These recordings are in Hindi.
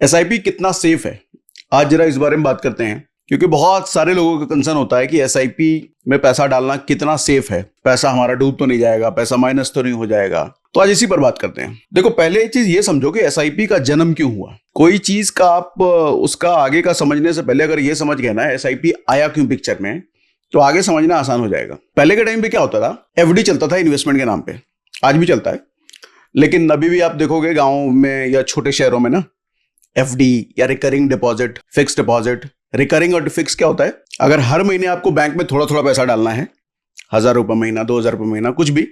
एसआईपी कितना सेफ है, आज जरा इस बारे में बात करते हैं, क्योंकि बहुत सारे लोगों का कंसर्न होता है कि एसआईपी में पैसा डालना कितना सेफ है, पैसा हमारा डूब तो नहीं जाएगा, पैसा माइनस तो नहीं हो जाएगा। तो आज इसी पर बात करते हैं। देखो, पहले एक चीज ये समझो कि एसआईपी का जन्म क्यों हुआ। कोई चीज का आप उसका आगे का समझने से पहले अगर ये समझ गए ना एसआईपी आया क्यों पिक्चर में, तो आगे समझना आसान हो जाएगा। पहले के टाइम पे क्या होता था, एफडी चलता था इन्वेस्टमेंट के नाम पे, आज भी चलता है, लेकिन अभी भी आप देखोगे गाँव में या छोटे शहरों में ना एफडी या recurring deposit, fix deposit. Recurring और फिक्स क्या होता है, अगर हर महीने आपको बैंक में थोड़ा थोड़ा पैसा डालना है, 1,000 रुपये महीना, 2,000 रुपये महीना, कुछ भी,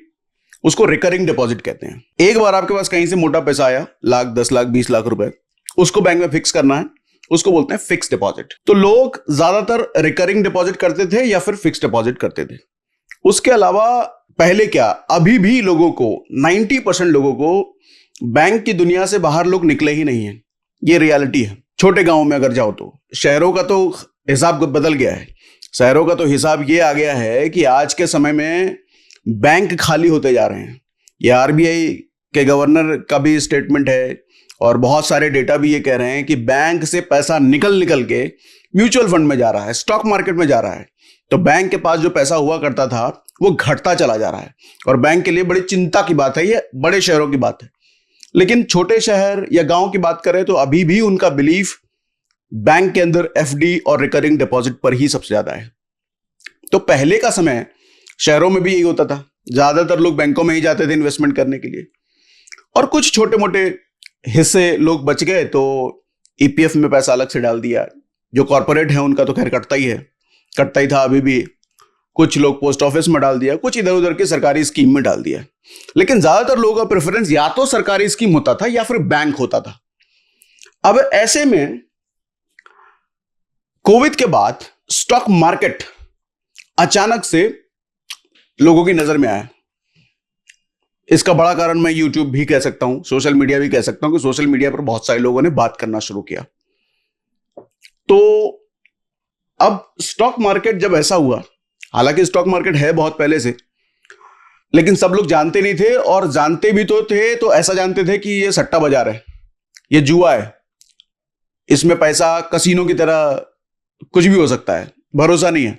उसको रिकरिंग डिपॉजिट कहते हैं। एक बार आपके पास कहीं से मोटा पैसा आया, लाख, 10 लाख, 20 लाख रुपए, उसको बैंक में फिक्स करना है, उसको बोलते हैं फिक्स डिपॉजिट। तो लोग ज्यादातर रिकरिंग डिपॉजिट करते थे या फिर फिक्स डिपॉजिट करते थे। उसके अलावा पहले क्या, अभी भी लोगों को 90% लोगों को बैंक की दुनिया से बाहर लोग निकले ही नहीं है, ये रियलिटी है। छोटे गांव में अगर जाओ तो शहरों का तो हिसाब बदल गया है। शहरों का तो हिसाब ये आ गया है कि आज के समय में बैंक खाली होते जा रहे हैं। ये आरबीआई के गवर्नर का भी स्टेटमेंट है और बहुत सारे डेटा भी ये कह रहे हैं कि बैंक से पैसा निकल निकल के म्यूचुअल फंड में जा रहा है, स्टॉक मार्केट में जा रहा है। तो बैंक के पास जो पैसा हुआ करता था वो घटता चला जा रहा है और बैंक के लिए बड़ी चिंता की बात है। ये बड़े शहरों की बात है, लेकिन छोटे शहर या गांव की बात करें तो अभी भी उनका बिलीफ बैंक के अंदर एफडी और रिकरिंग डिपॉजिट पर ही सबसे ज्यादा है। तो पहले का समय शहरों में भी यही होता था, ज्यादातर लोग बैंकों में ही जाते थे इन्वेस्टमेंट करने के लिए, और कुछ छोटे मोटे हिस्से लोग बच गए तो ईपीएफ में पैसा अलग से डाल दिया। जो कॉर्पोरेट है उनका तो खैर कटता ही है, कटता ही था अभी भी। कुछ लोग पोस्ट ऑफिस में डाल दिया, कुछ इधर उधर की सरकारी स्कीम में डाल दिया, लेकिन ज्यादातर लोगों का प्रेफरेंस या तो सरकारी स्कीम होता था या फिर बैंक होता था। अब ऐसे में कोविड के बाद स्टॉक मार्केट अचानक से लोगों की नजर में आया। इसका बड़ा कारण मैं यूट्यूब भी कह सकता हूं, सोशल मीडिया भी कह सकता हूं कि सोशल मीडिया पर बहुत सारे लोगों ने बात करना शुरू किया। तो अब स्टॉक मार्केट जब ऐसा हुआ, हालांकि स्टॉक मार्केट है बहुत पहले से, लेकिन सब लोग जानते नहीं थे, और जानते भी तो थे तो ऐसा जानते थे कि ये सट्टा बाजार है, ये जुआ है, इसमें पैसा कसीनो की तरह कुछ भी हो सकता है, भरोसा नहीं है।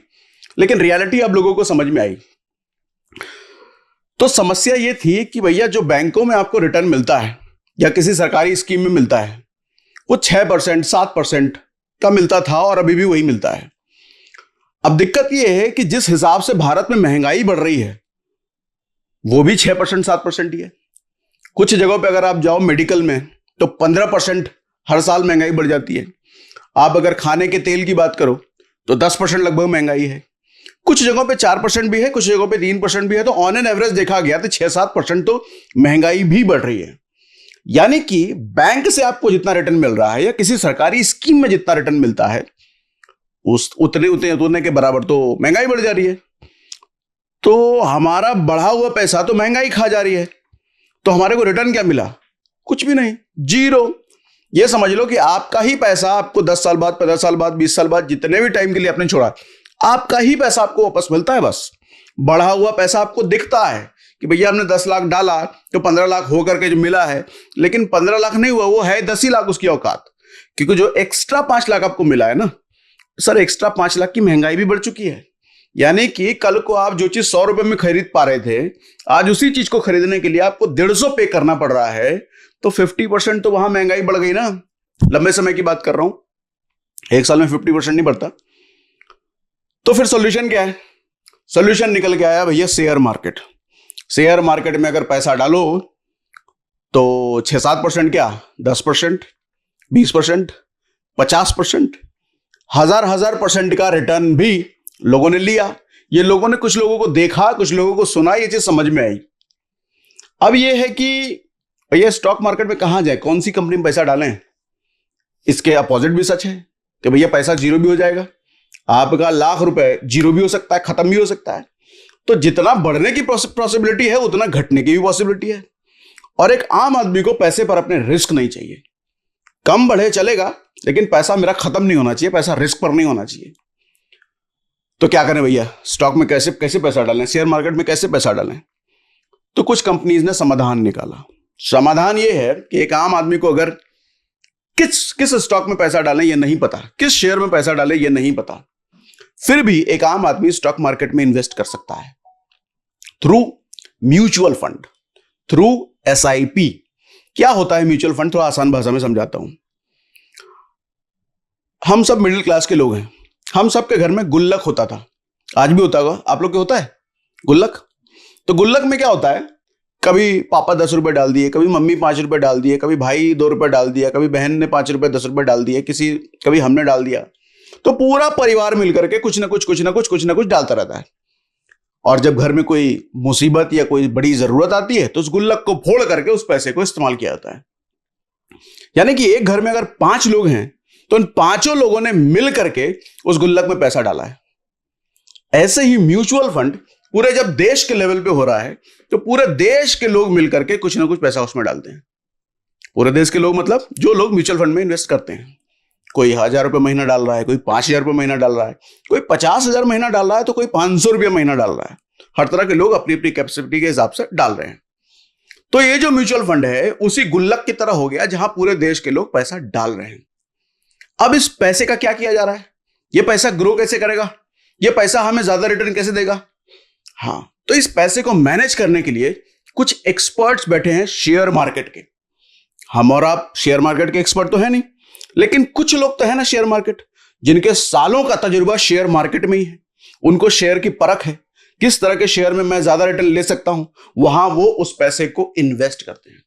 लेकिन रियलिटी अब लोगों को समझ में आई। तो समस्या ये थी कि भैया जो बैंकों में आपको रिटर्न मिलता है या किसी सरकारी स्कीम में मिलता है वो 6%, 7% का मिलता था और अभी भी वही मिलता है। अब दिक्कत यह है कि जिस हिसाब से भारत में महंगाई बढ़ रही है वो भी 6%, 7% ही है। कुछ जगहों पे अगर आप जाओ मेडिकल में तो 15% हर साल महंगाई बढ़ जाती है। आप अगर खाने के तेल की बात करो तो 10% लगभग महंगाई है। कुछ जगहों पे 4% भी है, कुछ जगहों पे 3% भी है। तो ऑन एन एवरेज देखा गया तो 6-7% तो महंगाई भी बढ़ रही है। यानी कि बैंक से आपको जितना रिटर्न मिल रहा है या किसी सरकारी स्कीम में जितना रिटर्न मिलता है उस उतने के बराबर तो महंगाई बढ़ जा रही है। तो हमारा बढ़ा हुआ पैसा तो महंगाई खा जा रही है, तो हमारे को रिटर्न क्या मिला? कुछ भी नहीं, जीरो। ये समझ लो कि आपका ही पैसा आपको 10 साल बाद, 15 साल बाद, 20 साल बाद, जितने भी टाइम के लिए आपने छोड़ा, आपका ही पैसा आपको वापस मिलता है। बस बढ़ा हुआ पैसा आपको दिखता है कि भैया हमने 10 लाख डाला तो 15 लाख होकर के जो मिला है, लेकिन 15 लाख नहीं हुआ, वो है 10 ही लाख उसकी औकात। क्योंकि जो एक्स्ट्रा 5 लाख आपको मिला है ना सर, एक्स्ट्रा 5 लाख की महंगाई भी बढ़ चुकी है। यानी कि कल को आप जो चीज 100 रुपए में खरीद पा रहे थे, आज उसी चीज को खरीदने के लिए आपको 150 पे करना पड़ रहा है। तो 50% तो वहां महंगाई बढ़ गई ना। लंबे समय की बात कर रहा हूं, एक साल में 50% नहीं बढ़ता। तो फिर सॉल्यूशन क्या है? सॉल्यूशन निकल के आया भैया शेयर मार्केट। शेयर मार्केट में अगर पैसा डालो तो 6-7% क्या, 10%, 20%, 50%, हजार % का रिटर्न भी लोगों ने लिया। ये लोगों ने, कुछ लोगों को देखा, कुछ लोगों को सुना, ये चीज समझ में आई। अब ये है कि भैया स्टॉक मार्केट में कहां जाए, कौन सी कंपनी में पैसा डालें? इसके अपोजिट भी सच है कि भैया पैसा जीरो भी हो जाएगा। आपका लाख रुपए जीरो भी हो सकता है, खत्म भी हो सकता है। तो जितना बढ़ने की पॉसिबिलिटी है उतना घटने की भी पॉसिबिलिटी है। और एक आम आदमी को पैसे पर अपने रिस्क नहीं चाहिए। कम बढ़े चलेगा, लेकिन पैसा मेरा खत्म नहीं होना चाहिए, पैसा रिस्क पर नहीं होना चाहिए। तो क्या करें भैया, स्टॉक में कैसे कैसे पैसा डालें, शेयर मार्केट में कैसे पैसा डालें? तो कुछ कंपनीज ने समाधान निकाला। समाधान ये है कि एक आम आदमी को अगर किस स्टॉक में पैसा डालें ये नहीं पता, किस शेयर में पैसा डालें ये नहीं पता, फिर भी एक आम आदमी स्टॉक मार्केट में इन्वेस्ट कर सकता है through mutual fund, through SIP. क्या होता है म्यूचुअल फंड, थोड़ा आसान भाषा में समझाता हूं। हम सब मिडिल क्लास के लोग हैं, हम सब के घर में गुल्लक होता था, आज भी होता होगा, आप लोग के होता है गुल्लक? तो गुल्लक में क्या होता है, कभी पापा 10 रुपए डाल दिए, कभी मम्मी 5 रुपए डाल दिए, कभी भाई 2 रुपए डाल दिया, कभी बहन ने 5 रुपए 10 रुपए डाल दिए, कभी हमने डाल दिया। तो पूरा परिवार मिलकर के कुछ ना कुछ डालता रहता है। और जब घर में कोई मुसीबत या कोई बड़ी जरूरत आती है तो उस गुल्लक को फोड़ करके उस पैसे को इस्तेमाल किया जाता है। यानी कि एक घर में अगर 5 लोग हैं तो उन 5 लोगों ने मिल करके उस गुल्लक में पैसा डाला है। ऐसे ही म्यूचुअल फंड पूरे जब देश के लेवल पे हो रहा है तो पूरे देश के लोग मिलकर के कुछ ना कुछ पैसा उसमें डालते हैं। पूरे देश के लोग मतलब जो लोग म्यूचुअल फंड में इन्वेस्ट करते हैं, कोई 1000 रुपये महीना डाल रहा है, कोई 5000 रुपये महीना डाल रहा है, कोई 50,000 महीना डाल रहा है, तो कोई 500 रुपये महीना डाल रहा है। हर तरह के लोग अपनी अपनी कैपेसिटी के हिसाब से डाल रहे हैं। तो ये जो म्यूचुअल फंड है उसी गुल्लक की तरह हो गया जहां पूरे देश के लोग पैसा डाल रहे हैं। अब इस पैसे का क्या किया जा रहा है, ये पैसा ग्रो कैसे करेगा, ये पैसा हमें ज्यादा रिटर्न कैसे देगा? हाँ, तो इस पैसे को मैनेज करने के लिए कुछ एक्सपर्ट्स बैठे हैं शेयर मार्केट के। हम और आप शेयर मार्केट के एक्सपर्ट तो है नहीं, लेकिन कुछ लोग तो है ना शेयर मार्केट, जिनके सालों का तजुर्बा शेयर मार्केट में ही है। उनको शेयर की परख है, किस तरह के शेयर में मैं ज्यादा रिटर्न ले सकता हूं, वहां वो उस पैसे को इन्वेस्ट करते हैं।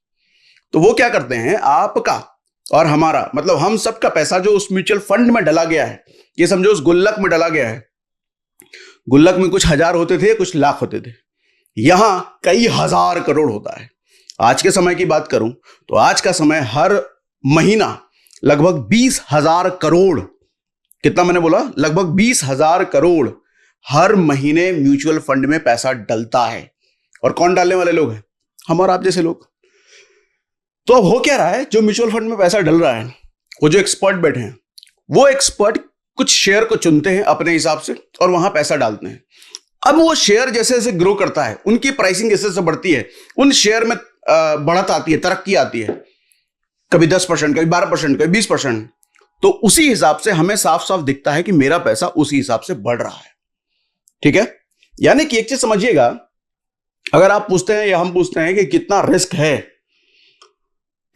तो वो क्या करते हैं, आपका और हमारा मतलब हम सबका पैसा जो उस म्यूचुअल फंड में डला गया है, ये समझो उस गुल्लक में डला गया है। गुल्लक में कुछ हजार होते थे, कुछ लाख होते थे, यहां कई हजार करोड़ होता है। आज के समय की बात करूं तो आज का समय हर महीना लगभग 20,000 करोड़, कितना मैंने बोला, लगभग 20,000 करोड़ हर महीने म्यूचुअल फंड में पैसा डलता है। और कौन डालने वाले लोग हैं? हम और आप जैसे लोग। तो अब हो क्या रहा है, जो म्यूचुअल फंड में पैसा डल रहा है, वो जो एक्सपर्ट बैठे हैं, वो एक्सपर्ट कुछ शेयर को चुनते हैं अपने हिसाब से और वहां पैसा डालते हैं। अब वो शेयर जैसे जैसे ग्रो करता है, उनकी प्राइसिंग जैसे जैसे बढ़ती है, उन शेयर में बढ़त आती है, तरक्की आती है, कभी 10%, कभी 12%, कभी 20%। तो उसी हिसाब से हमें साफ साफ दिखता है कि मेरा पैसा उसी हिसाब से बढ़ रहा है। ठीक है, यानी कि एक चीज समझिएगा, अगर आप पूछते हैं या हम पूछते हैं कि कितना रिस्क है,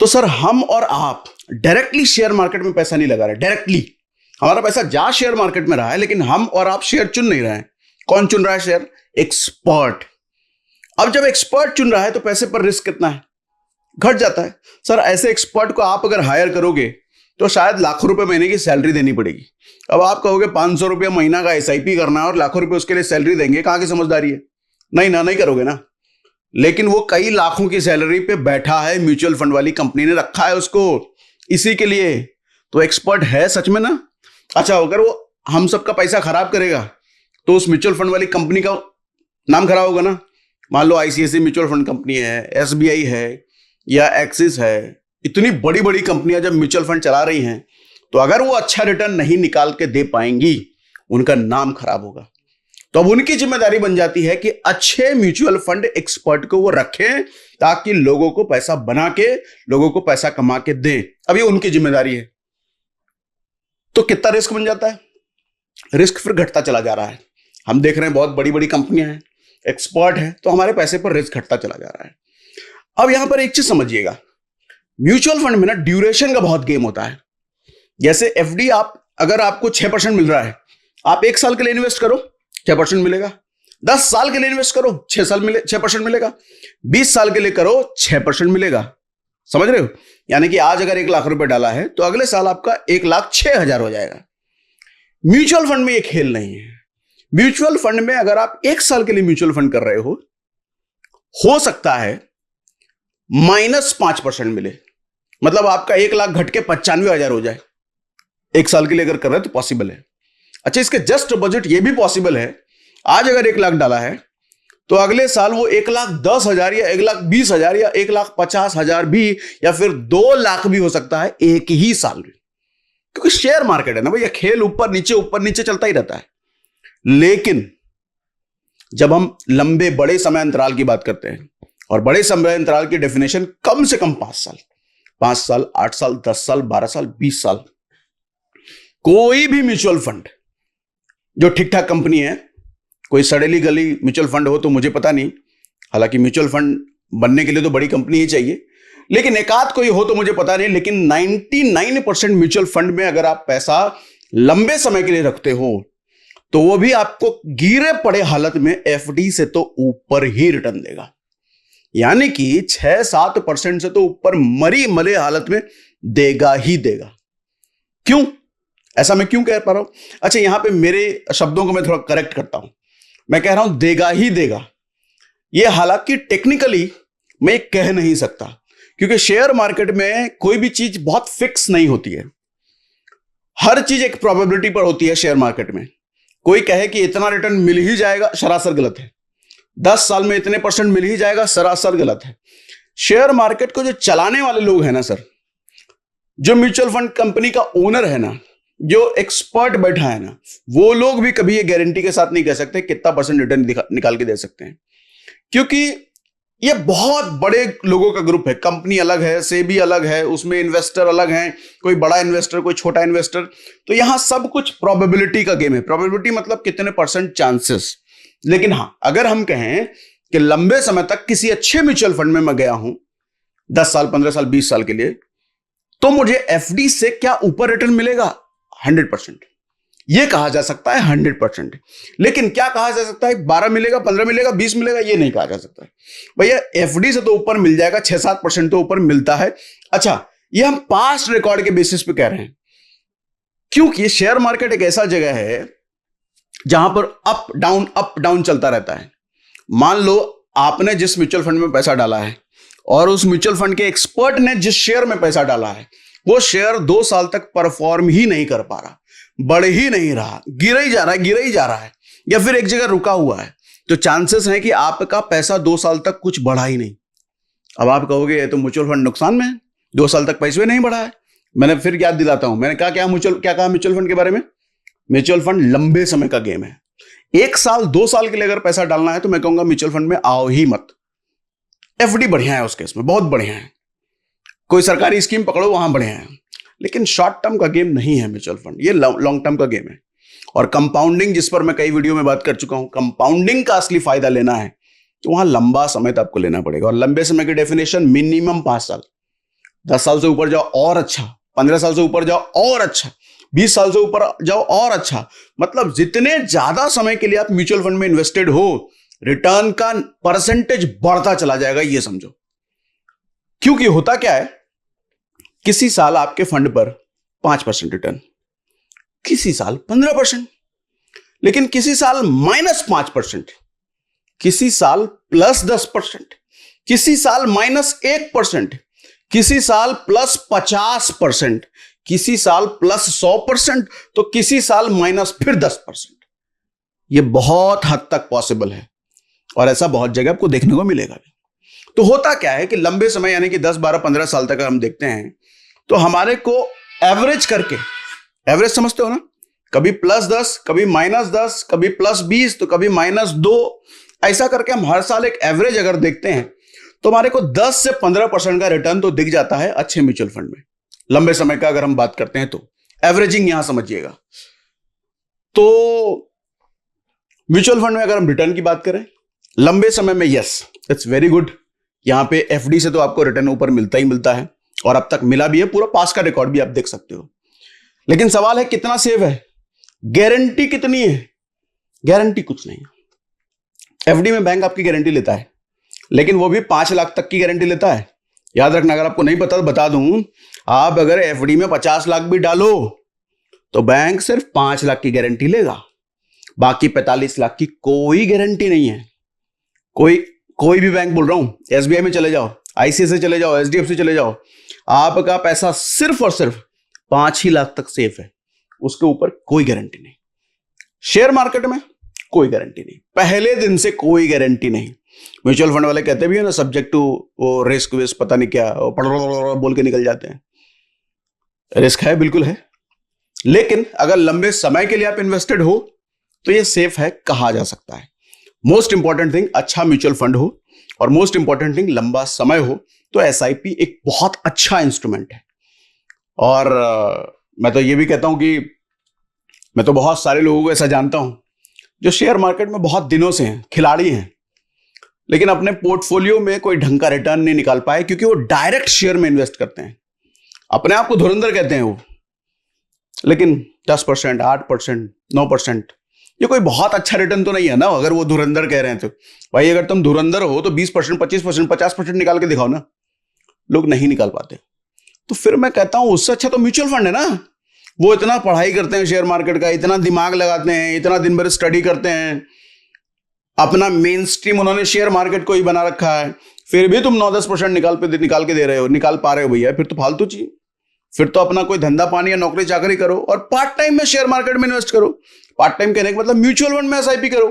तो सर हम और आप डायरेक्टली शेयर मार्केट में पैसा नहीं लगा रहे। डायरेक्टली हमारा पैसा जा शेयर मार्केट में रहा है, लेकिन हम और आप शेयर चुन नहीं रहे हैं। कौन चुन रहा है शेयर? एक्सपर्ट। अब जब एक्सपर्ट चुन रहा है तो पैसे पर रिस्क कितना है? घट जाता है। सर ऐसे एक्सपर्ट को आप अगर हायर करोगे तो शायद लाखों रुपए महीने की सैलरी देनी पड़ेगी। अब आप कहोगे 500 रुपया महीना का एसआईपी करना है और लाखों रुपए उसके लिए सैलरी देंगे, कहां की समझदारी है? नहीं ना, नहीं करोगे ना। लेकिन वो कई लाखों की सैलरी पे बैठा है, म्यूचुअल फंड वाली कंपनी ने रखा है उसको इसी के लिए। तो एक्सपर्ट है सच में ना। अच्छा, अगर वो हम सबका पैसा खराब करेगा तो उस म्यूचुअल फंड वाली कंपनी का नाम खराब होगा ना। मान लो आईसीआईसीआई म्यूचुअल फंड कंपनी है, एसबीआई है या एक्सिस है, इतनी बड़ी बड़ी कंपनियां जब म्यूचुअल फंड चला रही हैं, तो अगर वो अच्छा रिटर्न नहीं निकाल के दे पाएंगी, उनका नाम खराब होगा। तो अब उनकी जिम्मेदारी बन जाती है कि अच्छे म्यूचुअल फंड एक्सपर्ट को वो रखें ताकि लोगों को पैसा बना के, लोगों को पैसा कमा के दें। अब ये उनकी जिम्मेदारी है। तो कितना रिस्क बन जाता है? रिस्क फिर घटता चला जा रहा है। हम देख रहे हैं बहुत बड़ी बड़ी कंपनियां हैं, एक्सपर्ट है, तो हमारे पैसे पर रिस्क घटता चला जा रहा है। अब यहां पर एक चीज समझिएगा, म्यूचुअल फंड में ना ड्यूरेशन का बहुत गेम होता है। जैसे एफडी, आप अगर आपको 6% मिल रहा है, आप 1 साल के लिए इन्वेस्ट करो 6% मिलेगा, 10 साल के लिए इन्वेस्ट करो 6% मिलेगा, 20 साल के लिए करो 6% मिलेगा। समझ रहे हो? यानी कि आज अगर 1 लाख रुपए डाला है तो अगले साल आपका 1,06,000 हो जाएगा। म्यूचुअल फंड में ये खेल नहीं है। म्यूचुअल फंड में अगर आप 1 साल के लिए म्यूचुअल फंड कर रहे हो सकता है -5% मिले, मतलब आपका 1 लाख घट के 95,000 हो जाए। 1 साल के लिए अगर कर रहे हैं तो पॉसिबल है। अच्छा, इसके जस्ट बजट ये भी पॉसिबल है, आज अगर 1 लाख डाला है तो अगले साल वो 1,10,000 या 1,20,000 या 1,50,000 भी, या फिर 2 लाख भी हो सकता है एक ही साल में। क्योंकि शेयर मार्केट है ना भैया, खेल ऊपर नीचे चलता ही रहता है। लेकिन जब हम लंबे बड़े समय अंतराल की बात करते हैं, और बड़े समय अंतराल की डेफिनेशन कम से कम 5 साल, 5 साल, 8 साल, 10 साल, 12 साल, 20 साल, कोई भी म्यूचुअल फंड जो ठीक ठाक कंपनी है, कोई सड़ेली गली म्यूचुअल फंड हो तो मुझे पता नहीं, हालांकि म्यूचुअल फंड बनने के लिए तो बड़ी कंपनी ही चाहिए, लेकिन एकाध कोई हो तो मुझे पता नहीं, लेकिन 99% म्यूचुअल फंड में अगर आप पैसा लंबे समय के लिए रखते हो तो वो भी आपको गिरे पड़े हालत में एफडी से तो ऊपर ही रिटर्न देगा, यानी कि 6-7% से तो ऊपर मरी मरे हालत में देगा ही देगा। क्यों? ऐसा मैं क्यों कह पा रहा हूं? अच्छा, यहां पे मेरे शब्दों को मैं थोड़ा करेक्ट करता हूं, मैं कह रहा हूं देगा ही देगा। यह हालांकि टेक्निकली मैं कह नहीं सकता, क्योंकि शेयर मार्केट में कोई भी चीज बहुत फिक्स नहीं होती है, हर चीज एक प्रोबेबिलिटी पर होती है। शेयर मार्केट में कोई कहे कि इतना रिटर्न मिल ही जाएगा, सरासर गलत है। 10 साल में इतने % मिल ही जाएगा, सरासर गलत है। शेयर मार्केट को जो चलाने वाले लोग हैं ना सर, जो म्यूचुअल फंड कंपनी का ओनर है ना, जो एक्सपर्ट बैठा है ना, वो लोग भी कभी ये गारंटी के साथ नहीं कह सकते कितना % रिटर्न निकाल के दे सकते हैं, क्योंकि ये बहुत बड़े लोगों का ग्रुप है। कंपनी अलग है, सेबी अलग है, उसमें इन्वेस्टर अलग हैं, कोई बड़ा इन्वेस्टर, कोई छोटा इन्वेस्टर, तो यहां सब कुछ प्रोबेबिलिटी का गेम है। प्रोबेबिलिटी मतलब कितने % चांसेस। लेकिन हां, अगर हम कहें कि लंबे समय तक किसी अच्छे म्यूचुअल फंड में मैं गया हूं 10 साल, 15 साल, 20 साल के लिए, तो मुझे एफडी से क्या ऊपर रिटर्न मिलेगा? 100%। यह कहा जा सकता है 100%। लेकिन क्या कहा जा सकता है 12 मिलेगा, 15 मिलेगा, 20 मिलेगा? यह नहीं कहा जा सकता। भैया एफडी से तो ऊपर मिल जाएगा, 6-7% तो ऊपर मिलता है। अच्छा, यह हम पास्ट रिकॉर्ड के बेसिस पे कह रहे हैं, क्योंकि शेयर मार्केट एक ऐसा जगह है जहां पर अप डाउन चलता रहता है। मान लो आपने जिस म्यूचुअल फंड में पैसा डाला है और उस म्यूचुअल फंड के एक्सपर्ट ने जिस शेयर में पैसा डाला है, वो शेयर 2 साल तक परफॉर्म ही नहीं कर पा रहा, बढ़ ही नहीं रहा, गिर ही जा रहा है, या फिर एक जगह रुका हुआ है, तो चांसेस हैं कि आपका पैसा 2 साल तक कुछ बढ़ा ही नहीं। अब आप कहोगे ये तो म्यूचुअल फंड नुकसान में है, 2 साल तक पैसे नहीं बढ़ा है। मैंने फिर याद दिलाता हूं, मैंने कहा क्या कहा म्यूचुअल फंड के बारे में? म्यूचुअल फंड लंबे समय का गेम है। 1 साल 2 साल के लिए अगर पैसा डालना है तो मैं कहूंगा म्यूचुअल फंड में आओ ही मत। एफडी बढ़िया है, उस केस में बहुत बढ़िया है, कोई सरकारी स्कीम पकड़ो वहां बढ़िया है, लेकिन शॉर्ट टर्म का गेम नहीं है म्यूचुअल फंड, ये लॉन्ग टर्म का गेम है। और कंपाउंडिंग, जिस पर मैं कई वीडियो में बात कर चुका हूं, कंपाउंडिंग का असली फायदा लेना है तो वहां लंबा समय तक आपको लेना पड़ेगा। और लंबे समय की डेफिनेशन मिनिमम 5 साल, 10 साल से ऊपर जाओ और अच्छा, 15 साल से ऊपर जाओ और अच्छा, 20 साल से ऊपर जाओ और अच्छा। मतलब जितने ज्यादा समय के लिए आप म्यूचुअल फंड में इन्वेस्टेड हो, रिटर्न का % बढ़ता चला जाएगा, ये समझो। क्योंकि होता क्या है, किसी साल आपके फंड पर 5% रिटर्न, किसी साल 15%, लेकिन किसी साल -5%, किसी साल +10%, किसी साल -1%, किसी साल +50%, किसी साल +100%, तो किसी साल फिर -10%। यह बहुत हद तक पॉसिबल है और ऐसा बहुत जगह आपको देखने को मिलेगा भी। तो होता क्या है कि लंबे समय यानी कि 10, 12, 15 साल तक हम देखते हैं तो हमारे को एवरेज करके, एवरेज समझते हो ना, कभी +10, कभी -10, कभी +20, तो कभी -2, ऐसा करके हम हर साल एक एवरेज अगर देखते हैं तो हमारे को 10 से 15% का रिटर्न तो दिख जाता है अच्छे म्यूचुअल फंड में। लंबे समय का अगर हम बात करते हैं तो एवरेजिंग यहां समझिएगा। तो म्यूचुअल फंड में अगर हम रिटर्न की बात करें लंबे समय में, यस इट्स वेरी गुड। यहां पे एफडी से तो आपको रिटर्न ऊपर मिलता ही मिलता है और अब तक मिला भी है, पूरा पास का रिकॉर्ड भी आप देख सकते हो। लेकिन सवाल है कितना सेफ है, गारंटी कितनी है? गारंटी कुछ नहीं। एफडी में बैंक आपकी गारंटी लेता है, लेकिन वो भी 5 लाख तक की गारंटी लेता है। याद रखना, अगर आपको नहीं पता तो बता दूं, आप अगर एफडी में 50 लाख भी डालो तो बैंक सिर्फ 5 लाख की गारंटी लेगा, बाकी 45 लाख की कोई गारंटी नहीं है। कोई भी बैंक बोल रहा हूं, एसबीआई में चले जाओ, आईसीआईसीआई चले जाओ, एचडीएफसी चले जाओ, आपका पैसा सिर्फ और सिर्फ 5 ही लाख तक सेफ है, उसके ऊपर कोई गारंटी नहीं। शेयर मार्केट में कोई गारंटी नहीं, पहले दिन से कोई गारंटी नहीं। म्यूचुअल फंड वाले कहते भी है ना, सब्जेक्ट टू वो रिस्क विस्क पता नहीं क्या बोल के निकल जाते हैं। रिस्क है, बिल्कुल है, लेकिन अगर लंबे समय के लिए आप इन्वेस्टेड हो तो ये सेफ है, कहा जा सकता है। मोस्ट इंपॉर्टेंट थिंग, अच्छा म्यूचुअल फंड हो और मोस्ट इंपॉर्टेंट थिंग लंबा समय हो, तो एसआईपी एक बहुत अच्छा इंस्ट्रूमेंट है। और मैं तो ये भी कहता हूं कि मैं तो बहुत सारे लोगों को ऐसा जानता हूं जो शेयर मार्केट में बहुत दिनों से हैं, खिलाड़ी हैं, लेकिन अपने पोर्टफोलियो में कोई ढंग का रिटर्न नहीं निकाल पाए, क्योंकि वो डायरेक्ट शेयर में इन्वेस्ट करते हैं। अपने आप को धुरंधर कहते हैं वो, लेकिन 10%, 8%, 9%, ये कोई बहुत अच्छा रिटर्न तो नहीं है ना। अगर वो धुरंधर कह रहे हैं तो भाई, अगर तुम धुरंधर हो तो 20%, 25%, 50% निकाल के दिखाओ ना। लोग नहीं निकाल पाते। तो फिर मैं कहता हूं उससे अच्छा तो म्यूचुअल फंड है ना। वो इतना पढ़ाई करते हैं शेयर मार्केट का, इतना दिमाग लगाते हैं, इतना दिन भर स्टडी करते हैं, अपना मेन स्ट्रीम उन्होंने शेयर मार्केट को ही बना रखा है, फिर भी तुम 9-10% निकाल के दे रहे हो, निकाल पा रहे हो भैया, फिर तो फालतू चाहिए। फिर तो अपना कोई धंधा पानी या नौकरी चाकरी करो और पार्ट टाइम में शेयर मार्केट में इन्वेस्ट करो। पार्ट टाइम कहने का मतलब म्यूचुअल फंड में एसआईपी करो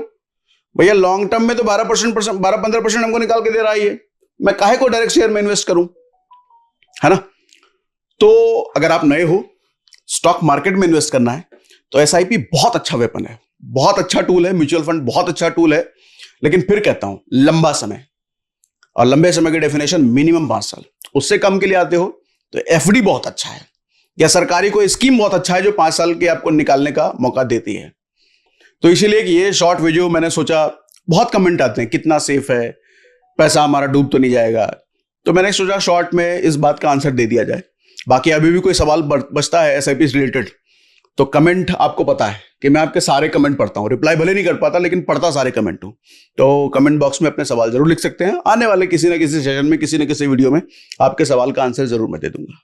भैया। लॉन्ग टर्म में तो 12-15% हमको निकाल के दे रहा है, मैं काहे को डायरेक्ट शेयर में इन्वेस्ट करूं, है ना। तो अगर आप नए हो, स्टॉक मार्केट में इन्वेस्ट करना है, तो एसआईपी बहुत अच्छा वेपन है, बहुत अच्छा टूल है। म्यूचुअल फंड बहुत अच्छा टूल है, लेकिन फिर कहता हूं लंबा समय, और लंबे समय की डेफिनेशन मिनिमम 5 साल। उससे कम के लिए आते हो तो एफडी बहुत अच्छा है, या सरकारी कोई स्कीम बहुत अच्छा है जो 5 साल के आपको निकालने का मौका देती है। तो इसीलिए कि ये शॉर्ट वीडियो मैंने सोचा, बहुत कमेंट आते हैं कितना सेफ है, पैसा हमारा डूब तो नहीं जाएगा, तो मैंने सोचा शॉर्ट में इस बात का आंसर दे दिया जाए। बाकी अभी भी कोई सवाल बचता है एसआईपी से रिलेटेड, तो कमेंट, आपको पता है कि मैं आपके सारे कमेंट पढ़ता हूं, रिप्लाई भले नहीं कर पाता लेकिन पढ़ता सारे कमेंट हूं। तो कमेंट बॉक्स में अपने सवाल जरूर लिख सकते हैं। आने वाले किसी न किसी सेशन में, किसी न किसी वीडियो में आपके सवाल का आंसर जरूर मैं दे दूंगा।